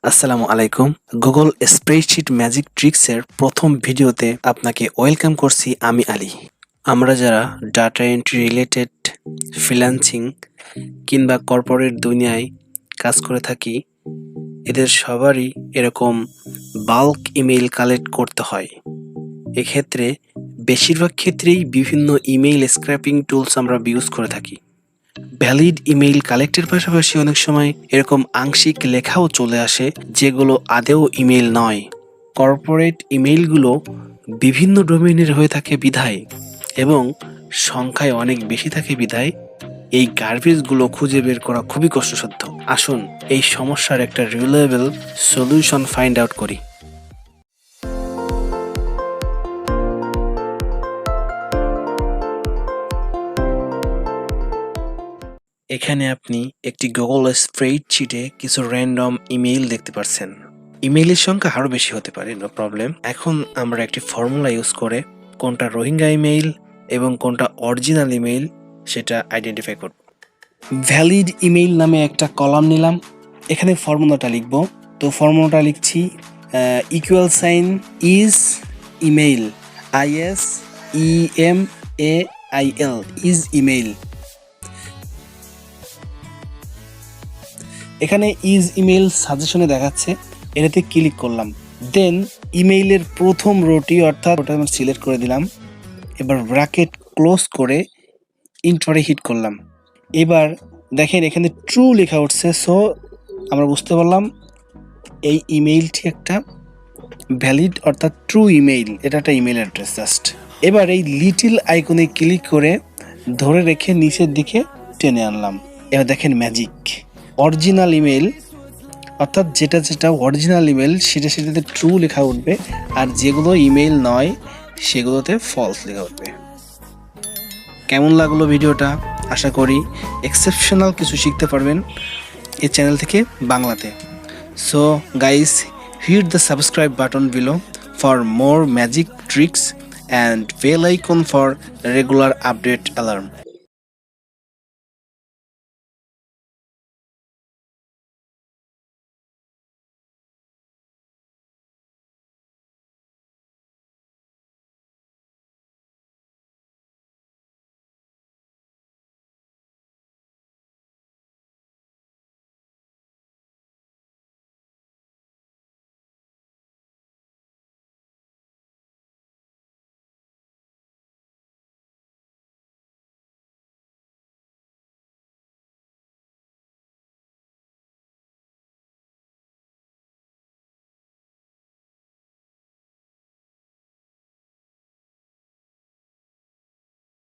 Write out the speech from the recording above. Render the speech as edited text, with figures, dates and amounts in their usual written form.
আসসালামু আলাইকুম। Google spreadsheet magic ট্রিক্সের প্রথম ভিডিওতে আপনাকে ওয়েলকাম করছি আমি আলী। আমরা যারা ডাটা এন্ট্রি রিলেটেড ফ্রিল্যান্সিং কিংবা কর্পোরেট দুনিয়ায় কাজ করে থাকি, এদের সবারই এরকম বাল্ক ইমেইল কালেক্ট করতে হয়। এক্ষেত্রে বেশিরভাগ ক্ষেত্রেই বিভিন্ন ইমেইল স্ক্র্যাপিং টুলস আমরা ইউজ করে থাকি। ভ্যালিড ইমেইল কালেক্টের পাশাপাশি অনেক সময় এরকম আংশিক লেখাও চলে আসে যেগুলো আদৌ ইমেইল নয়। কর্পোরেট ইমেইলগুলো বিভিন্ন ডোমেইনের হয়ে থাকে বিধায় এবং সংখ্যায় অনেক বেশি থাকে বিধায় এই গার্বেজগুলো খুঁজে বের করা খুবই কষ্টসাধ্য। আসুন এই সমস্যার একটা রিলায়েবল সলিউশন ফাইন্ড আউট করি। এখানে আপনি একটি গুগল স্প্রেডশিটে কিছু র্যান্ডম ইমেইল দেখতে পাচ্ছেন। ইমেইলের সংখ্যা আরও বেশি হতে পারে, নো প্রবলেম। এখন আমরা একটি ফর্মুলা ইউজ করে কোনটা রোহিঙ্গা ইমেইল এবং কোনটা অরিজিনাল ইমেইল সেটা আইডেন্টিফাই করব। ভ্যালিড ইমেইল নামে একটা কলাম নিলাম, এখানে ফর্মুলাটা লিখব। তো ফর্মুলাটা লিখছি equal sign is email, ISEMAIL is email. এখানে ইজ ইমেইল সাজেশনে দেখাচ্ছে, এটাতে ক্লিক করলাম। দেন ইমেইলের প্রথম রোটি অর্থাৎ ওটা আমি সিলেক্ট করে দিলাম। এবার ব্র্যাকেট ক্লোজ করে ইন্টারে হিট করলাম। এবার দেখেন এখানে ট্রু লেখা উঠছে, সো আমরা বুঝতে পারলাম এই ইমেইলটি একটা ভ্যালিড অর্থাৎ ট্রু ইমেইল, এটা একটা ইমেইল অ্যাড্রেস জাস্ট। এবার এই লিটিল আইকনে ক্লিক করে ধরে রেখে নিচের দিকে টেনে আনলাম। এবার দেখেন ম্যাজিক, অরিজিনাল ইমেল অর্থাৎ যেটা অরিজিনাল ইমেল সেটাতে ট্রু লেখা উঠবে, আর যেগুলো ইমেল নয় সেগুলোতে ফলস লেখা উঠবে। কেমন লাগলো ভিডিওটা? আশা করি এক্সেপশনাল কিছু শিখতে পারবেন এই চ্যানেল থেকে বাংলাতে। So guys, hit the subscribe button below for more magic tricks and bell icon for regular update alarm.